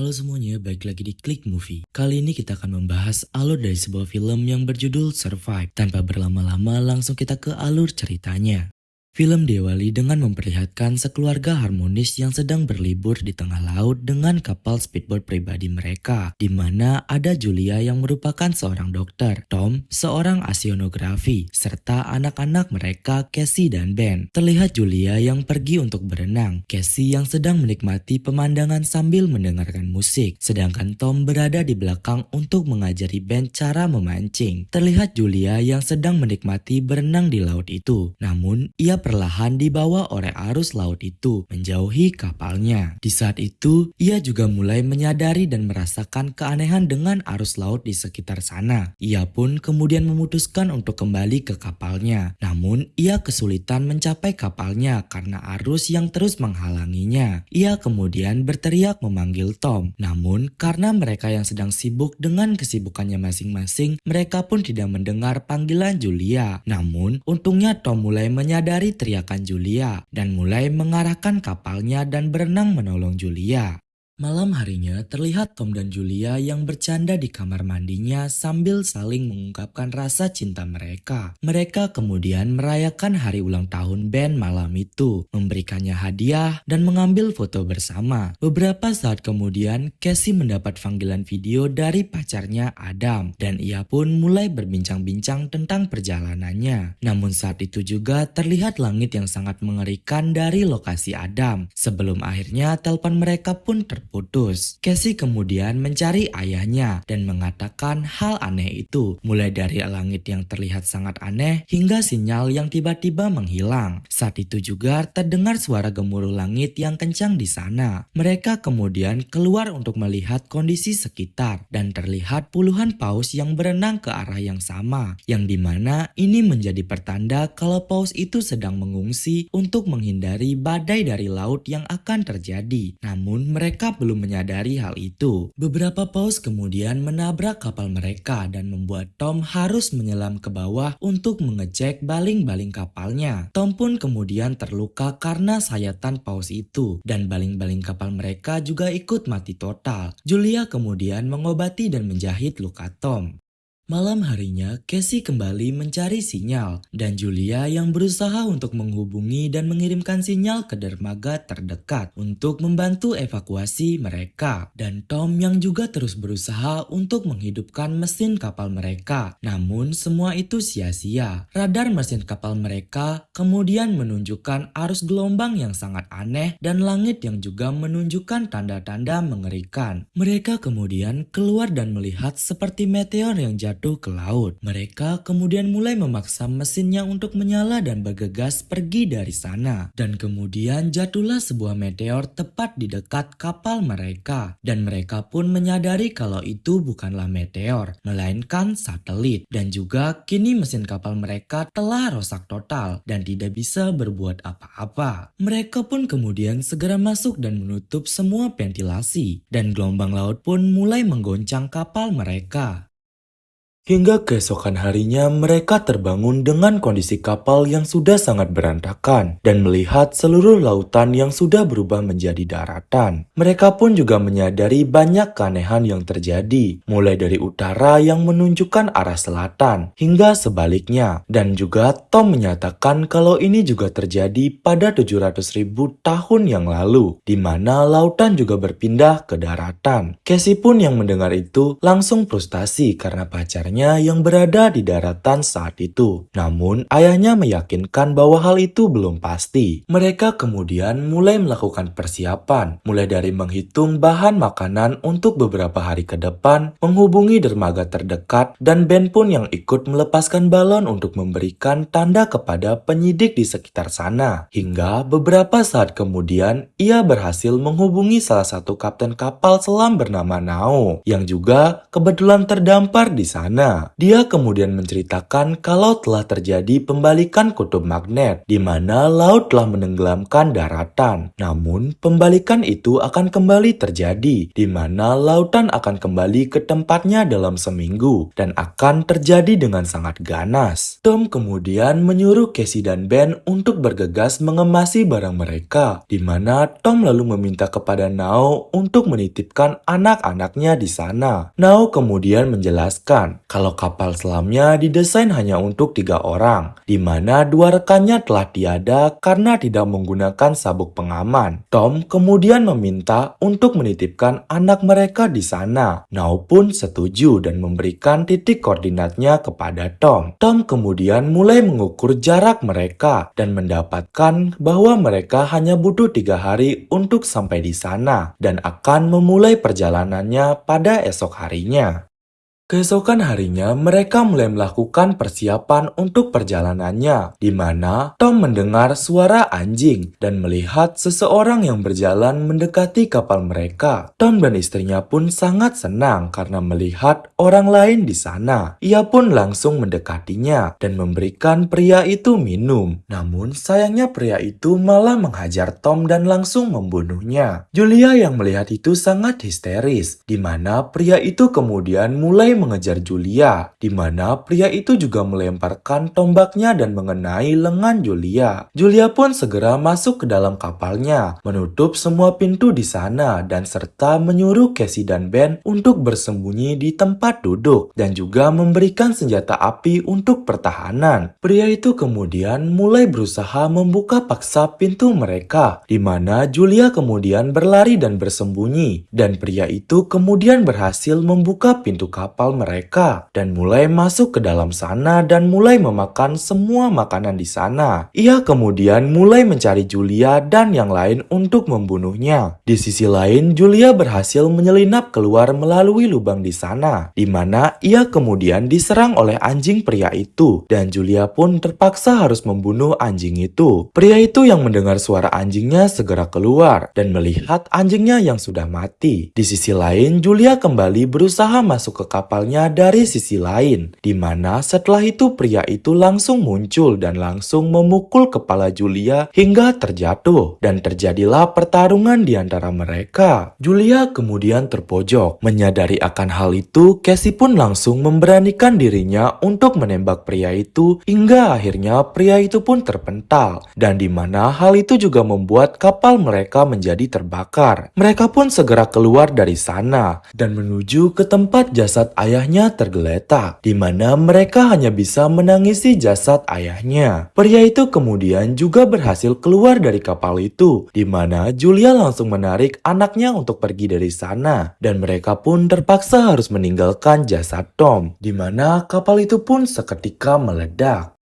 Halo semuanya, balik lagi di Klik Movie. Kali ini kita akan membahas alur dari sebuah film yang berjudul Survive. Tanpa berlama-lama, langsung kita ke alur ceritanya. Film diawali dengan memperlihatkan sekeluarga harmonis yang sedang berlibur di tengah laut dengan kapal speedboat pribadi mereka, di mana ada Julia yang merupakan seorang dokter, Tom seorang oceanografi, serta anak-anak mereka Casey dan Ben. Terlihat Julia yang pergi untuk berenang, Casey yang sedang menikmati pemandangan sambil mendengarkan musik, sedangkan Tom berada di belakang untuk mengajari Ben cara memancing. Terlihat Julia yang sedang menikmati berenang di laut itu, namun ia perlahan dibawa oleh arus laut itu menjauhi kapalnya. Di saat itu, ia juga mulai menyadari dan merasakan keanehan dengan arus laut di sekitar sana. Ia pun kemudian memutuskan untuk kembali ke kapalnya. Namun, ia kesulitan mencapai kapalnya karena arus yang terus menghalanginya. Ia kemudian berteriak memanggil Tom. Namun, karena mereka yang sedang sibuk dengan kesibukannya masing-masing, mereka pun tidak mendengar panggilan Julia. Namun, untungnya Tom mulai menyadari teriakan Julia dan mulai mengarahkan kapalnya dan berenang menolong Julia. Malam harinya terlihat Tom dan Julia yang bercanda di kamar mandinya sambil saling mengungkapkan rasa cinta mereka. Mereka kemudian merayakan hari ulang tahun Ben malam itu, memberikannya hadiah dan mengambil foto bersama. Beberapa saat kemudian, Casey mendapat panggilan video dari pacarnya Adam dan ia pun mulai berbincang-bincang tentang perjalanannya. Namun saat itu juga terlihat langit yang sangat mengerikan dari lokasi Adam. Sebelum akhirnya telepon mereka pun terputus. Casey kemudian mencari ayahnya dan mengatakan hal aneh itu, mulai dari langit yang terlihat sangat aneh hingga sinyal yang tiba-tiba menghilang. Saat itu juga terdengar suara gemuruh langit yang kencang di sana. Mereka kemudian keluar untuk melihat kondisi sekitar dan terlihat puluhan paus yang berenang ke arah yang sama, yang dimana ini menjadi pertanda kalau paus itu sedang mengungsi untuk menghindari badai dari laut yang akan terjadi. Namun mereka belum menyadari hal itu. Beberapa paus kemudian menabrak kapal mereka dan membuat Tom harus menyelam ke bawah untuk mengecek baling-baling kapalnya. Tom pun kemudian terluka karena sayatan paus itu dan baling-baling kapal mereka juga ikut mati total. Julia kemudian mengobati dan menjahit luka Tom. Malam harinya, Casey kembali mencari sinyal dan Julia yang berusaha untuk menghubungi dan mengirimkan sinyal ke dermaga terdekat untuk membantu evakuasi mereka. Dan Tom yang juga terus berusaha untuk menghidupkan mesin kapal mereka. Namun semua itu sia-sia. Radar mesin kapal mereka kemudian menunjukkan arus gelombang yang sangat aneh dan langit yang juga menunjukkan tanda-tanda mengerikan. Mereka kemudian keluar dan melihat seperti meteor yang jatuh ke laut. Mereka kemudian mulai memaksa mesinnya untuk menyala dan bergegas pergi dari sana. Dan kemudian jatuhlah sebuah meteor tepat di dekat kapal mereka. Dan mereka pun menyadari kalau itu bukanlah meteor, melainkan satelit. Dan juga kini mesin kapal mereka telah rusak total dan tidak bisa berbuat apa-apa. Mereka pun kemudian segera masuk dan menutup semua ventilasi. Dan gelombang laut pun mulai menggoncang kapal mereka. Hingga keesokan harinya mereka terbangun dengan kondisi kapal yang sudah sangat berantakan dan melihat seluruh lautan yang sudah berubah menjadi daratan. Mereka pun juga menyadari banyak keanehan yang terjadi, mulai dari utara yang menunjukkan arah selatan hingga sebaliknya. Dan juga Tom menyatakan kalau ini juga terjadi pada 700.000 tahun yang lalu, di mana lautan juga berpindah ke daratan. Casey pun yang mendengar itu langsung frustasi karena pacarnya yang berada di daratan saat itu. Namun, ayahnya meyakinkan bahwa hal itu belum pasti. Mereka kemudian mulai melakukan persiapan, mulai dari menghitung bahan makanan untuk beberapa hari ke depan, menghubungi dermaga terdekat, dan Ben pun yang ikut melepaskan balon untuk memberikan tanda kepada penyidik di sekitar sana. Hingga beberapa saat kemudian, ia berhasil menghubungi salah satu kapten kapal selam bernama Nao, yang juga kebetulan terdampar di sana. sana. Dia kemudian menceritakan kalau telah terjadi pembalikan kutub magnet, di mana laut telah menenggelamkan daratan. Namun, pembalikan itu akan kembali terjadi, di mana lautan akan kembali ke tempatnya dalam seminggu, dan akan terjadi dengan sangat ganas. Tom kemudian menyuruh Casey dan Ben untuk bergegas mengemasi barang mereka, di mana Tom lalu meminta kepada Nao untuk menitipkan anak-anaknya di sana. Nao kemudian menjelaskan kalau kapal selamnya didesain hanya untuk 3 orang, di mana 2 rekannya telah tiada karena tidak menggunakan sabuk pengaman. Tom kemudian meminta untuk menitipkan anak mereka di sana. Nao pun setuju dan memberikan titik koordinatnya kepada Tom. Tom kemudian mulai mengukur jarak mereka dan mendapatkan bahwa mereka hanya butuh 3 hari untuk sampai di sana dan akan memulai perjalanannya pada esok harinya. Keesokan harinya, mereka mulai melakukan persiapan untuk perjalanannya, di mana Tom mendengar suara anjing dan melihat seseorang yang berjalan mendekati kapal mereka. Tom dan istrinya pun sangat senang karena melihat orang lain di sana. Ia pun langsung mendekatinya dan memberikan pria itu minum. Namun, sayangnya pria itu malah menghajar Tom dan langsung membunuhnya. Julia yang melihat itu sangat histeris, di mana pria itu kemudian mulai mengejar Julia, di mana pria itu juga melemparkan tombaknya dan mengenai lengan Julia. Julia pun segera masuk ke dalam kapalnya, menutup semua pintu di sana dan serta menyuruh Casey dan Ben untuk bersembunyi di tempat duduk dan juga memberikan senjata api untuk pertahanan. Pria itu kemudian mulai berusaha membuka paksa pintu mereka, di mana Julia kemudian berlari dan bersembunyi, dan pria itu kemudian berhasil membuka pintu kapal mereka dan mulai masuk ke dalam sana dan mulai memakan semua makanan di sana. Ia kemudian mulai mencari Julia dan yang lain untuk membunuhnya. Di sisi lain, Julia berhasil menyelinap keluar melalui lubang di sana, di mana ia kemudian diserang oleh anjing pria itu dan Julia pun terpaksa harus membunuh anjing itu. Pria itu yang mendengar suara anjingnya segera keluar dan melihat anjingnya yang sudah mati. Di sisi lain, Julia kembali berusaha masuk ke kapalnya dari sisi lain, di mana setelah itu pria itu langsung muncul dan langsung memukul kepala Julia hingga terjatuh dan terjadilah pertarungan di antara mereka. Julia kemudian terpojok. Menyadari akan hal itu, Casey pun langsung memberanikan dirinya untuk menembak pria itu hingga akhirnya pria itu pun terpental dan di mana hal itu juga membuat kapal mereka menjadi terbakar. Mereka pun segera keluar dari sana dan menuju ke tempat jasad ayahnya tergeletak, di mana mereka hanya bisa menangisi jasad ayahnya. Pria itu kemudian juga berhasil keluar dari kapal itu, di mana Julia langsung menarik anaknya untuk pergi dari sana, dan mereka pun terpaksa harus meninggalkan jasad Tom, di mana kapal itu pun seketika meledak.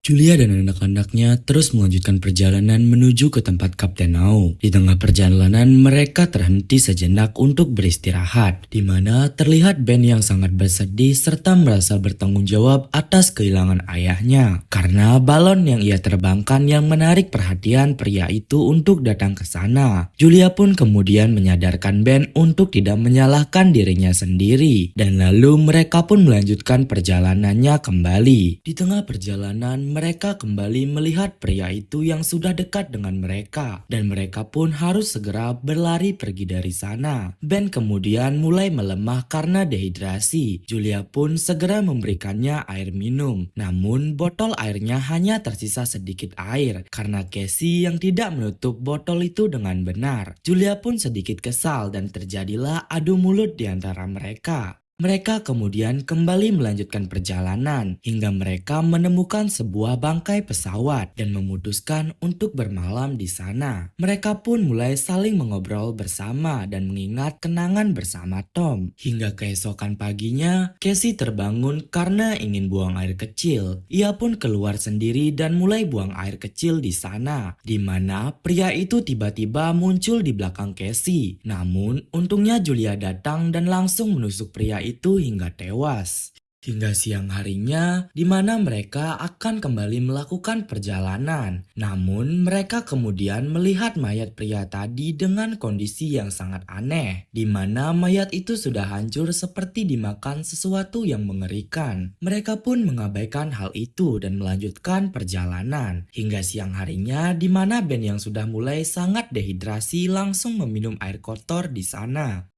Julia dan anak-anaknya terus melanjutkan perjalanan menuju ke tempat Kapten Nao. Di tengah perjalanan, mereka terhenti sejenak untuk beristirahat, di mana terlihat Ben yang sangat bersedih serta merasa bertanggung jawab atas kehilangan ayahnya, karena balon yang ia terbangkan yang menarik perhatian pria itu untuk datang ke sana. Julia pun kemudian menyadarkan Ben untuk tidak menyalahkan dirinya sendiri, dan lalu mereka pun melanjutkan perjalanannya kembali. Di tengah perjalanan, mereka kembali melihat pria itu yang sudah dekat dengan mereka dan mereka pun harus segera berlari pergi dari sana. Ben kemudian mulai melemah karena dehidrasi. Julia pun segera memberikannya air minum. Namun botol airnya hanya tersisa sedikit air karena Casey yang tidak menutup botol itu dengan benar. Julia pun sedikit kesal dan terjadilah adu mulut di antara mereka. Mereka kemudian kembali melanjutkan perjalanan hingga mereka menemukan sebuah bangkai pesawat dan memutuskan untuk bermalam di sana. Mereka pun mulai saling mengobrol bersama dan mengingat kenangan bersama Tom. Hingga keesokan paginya, Casey terbangun karena ingin buang air kecil. Ia pun keluar sendiri dan mulai buang air kecil di sana, di mana pria itu tiba-tiba muncul di belakang Casey. Namun, untungnya Julia datang dan langsung menusuk pria itu hingga tewas. Hingga siang harinya, di mana mereka akan kembali melakukan perjalanan. Namun, mereka kemudian melihat mayat pria tadi dengan kondisi yang sangat aneh, di mana mayat itu sudah hancur seperti dimakan sesuatu yang mengerikan. Mereka pun mengabaikan hal itu dan melanjutkan perjalanan. Hingga siang harinya, di mana Ben yang sudah mulai sangat dehidrasi langsung meminum air kotor di sana.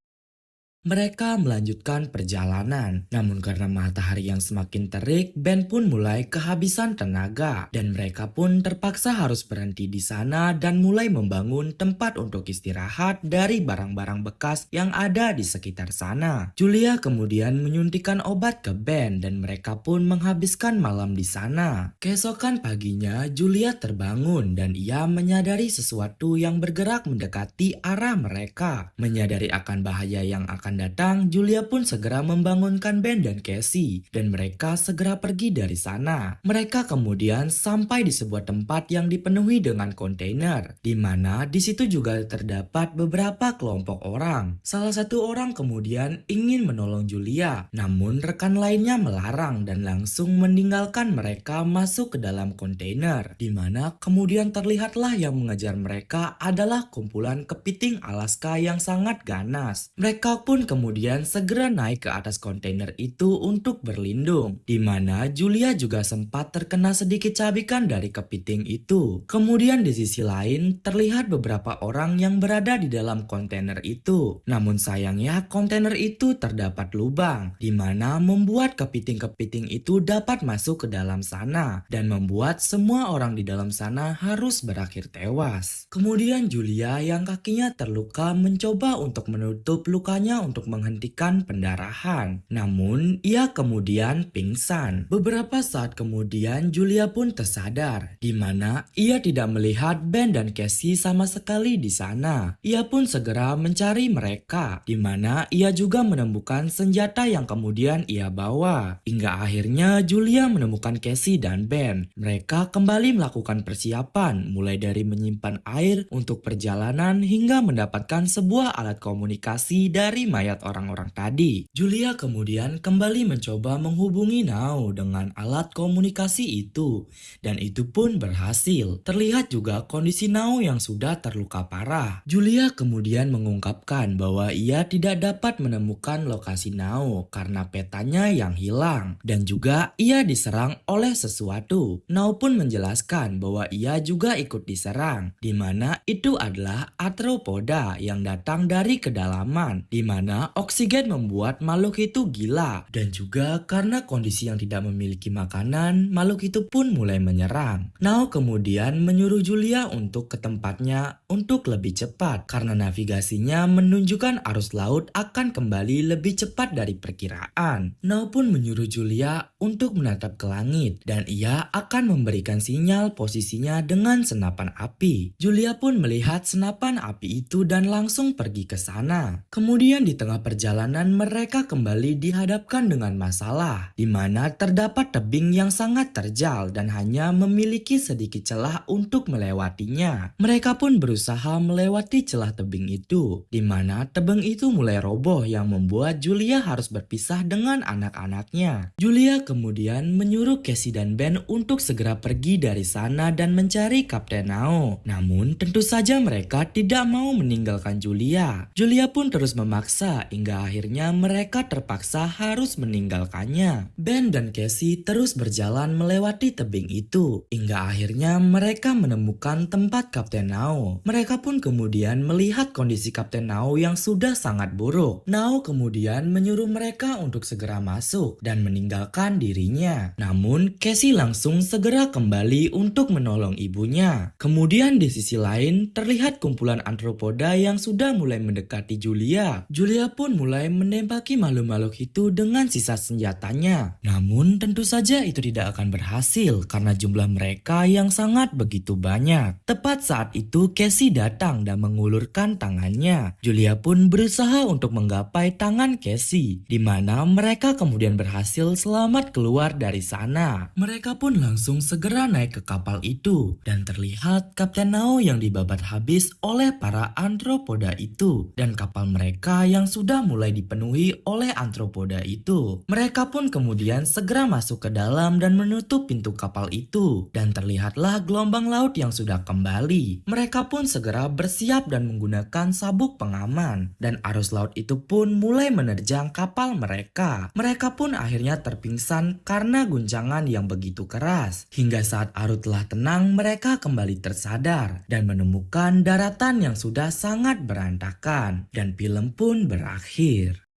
Mereka melanjutkan perjalanan, namun karena matahari yang semakin terik, Ben pun mulai kehabisan tenaga, dan mereka pun terpaksa harus berhenti di sana dan mulai membangun tempat untuk istirahat dari barang-barang bekas yang ada di sekitar sana. Julia kemudian menyuntikkan obat ke Ben, dan mereka pun menghabiskan malam di sana. Keesokan paginya, Julia terbangun dan ia menyadari sesuatu yang bergerak mendekati arah mereka. Menyadari akan bahaya yang akan datang, Julia pun segera membangunkan Ben dan Casey dan mereka segera pergi dari sana. Mereka kemudian sampai di sebuah tempat yang dipenuhi dengan kontainer, di mana di situ juga terdapat beberapa kelompok orang. Salah satu orang kemudian ingin menolong Julia, namun rekan lainnya melarang dan langsung meninggalkan mereka masuk ke dalam kontainer, di mana kemudian terlihatlah yang mengejar mereka adalah kumpulan kepiting Alaska yang sangat ganas. Mereka pun kemudian segera naik ke atas kontainer itu untuk berlindung, di mana Julia juga sempat terkena sedikit cabikan dari kepiting itu. Kemudian di sisi lain terlihat beberapa orang yang berada di dalam kontainer itu. Namun sayangnya kontainer itu terdapat lubang, di mana membuat kepiting-kepiting itu dapat masuk ke dalam sana dan membuat semua orang di dalam sana harus berakhir tewas. Kemudian Julia yang kakinya terluka mencoba untuk menutup lukanya untuk menghentikan pendarahan. Namun, ia kemudian pingsan. Beberapa saat kemudian, Julia pun tersadar, di mana ia tidak melihat Ben dan Casey sama sekali di sana. Ia pun segera mencari mereka, di mana ia juga menemukan senjata yang kemudian ia bawa. Hingga akhirnya Julia menemukan Casey dan Ben. Mereka kembali melakukan persiapan, mulai dari menyimpan air untuk perjalanan hingga mendapatkan sebuah alat komunikasi dari mayat orang-orang tadi. Julia kemudian kembali mencoba menghubungi Nao dengan alat komunikasi itu, dan itu pun berhasil. Terlihat juga kondisi Nao yang sudah terluka parah. Julia kemudian mengungkapkan bahwa ia tidak dapat menemukan lokasi Nao karena petanya yang hilang, dan juga ia diserang oleh sesuatu. Nao pun menjelaskan bahwa ia juga ikut diserang, di mana itu adalah arthropoda yang datang dari kedalaman, di mana oksigen membuat makhluk itu gila, dan juga karena kondisi yang tidak memiliki makanan, makhluk itu pun mulai menyerang. Nao kemudian menyuruh Julia untuk ke tempatnya untuk lebih cepat, karena navigasinya menunjukkan arus laut akan kembali lebih cepat dari perkiraan. Nao pun menyuruh Julia untuk menatap ke langit, dan ia akan memberikan sinyal posisinya dengan senapan api. Julia pun melihat senapan api itu dan langsung pergi ke sana. Kemudian di tengah perjalanan mereka kembali dihadapkan dengan masalah, di mana terdapat tebing yang sangat terjal dan hanya memiliki sedikit celah untuk melewatinya. Mereka pun berusaha melewati celah tebing itu, di mana tebing itu mulai roboh yang membuat Julia harus berpisah dengan anak-anaknya. Julia kemudian menyuruh Casey dan Ben untuk segera pergi dari sana dan mencari Kapten Nao. Namun tentu saja mereka tidak mau meninggalkan Julia. Julia pun terus memaksa hingga akhirnya mereka terpaksa harus meninggalkannya. Ben dan Casey terus berjalan melewati tebing itu hingga akhirnya mereka menemukan tempat Kapten Nao. Mereka pun kemudian melihat kondisi Kapten Nao yang sudah sangat buruk. Nao kemudian menyuruh mereka untuk segera masuk dan meninggalkan dirinya. Namun Casey langsung segera kembali untuk menolong ibunya. Kemudian di sisi lain terlihat kumpulan arthropoda yang sudah mulai mendekati Julia. Julia pun mulai menembaki makhluk-makhluk itu dengan sisa senjatanya. Namun tentu saja itu tidak akan berhasil karena jumlah mereka yang sangat begitu banyak. Tepat saat itu Casey datang dan mengulurkan tangannya. Julia pun berusaha untuk menggapai tangan Casey, di mana mereka kemudian berhasil selamat keluar dari sana. Mereka pun langsung segera naik ke kapal itu dan terlihat Kapten Nao yang dibabat habis oleh para arthropoda itu dan kapal mereka yang yang sudah mulai dipenuhi oleh antropoda itu. Mereka pun kemudian segera masuk ke dalam dan menutup pintu kapal itu. Dan terlihatlah gelombang laut yang sudah kembali. Mereka pun segera bersiap dan menggunakan sabuk pengaman. Dan arus laut itu pun mulai menerjang kapal mereka. Mereka pun akhirnya terpingsan karena guncangan yang begitu keras. Hingga saat arus telah tenang, mereka kembali tersadar dan menemukan daratan yang sudah sangat berantakan. Dan film pun berakhir.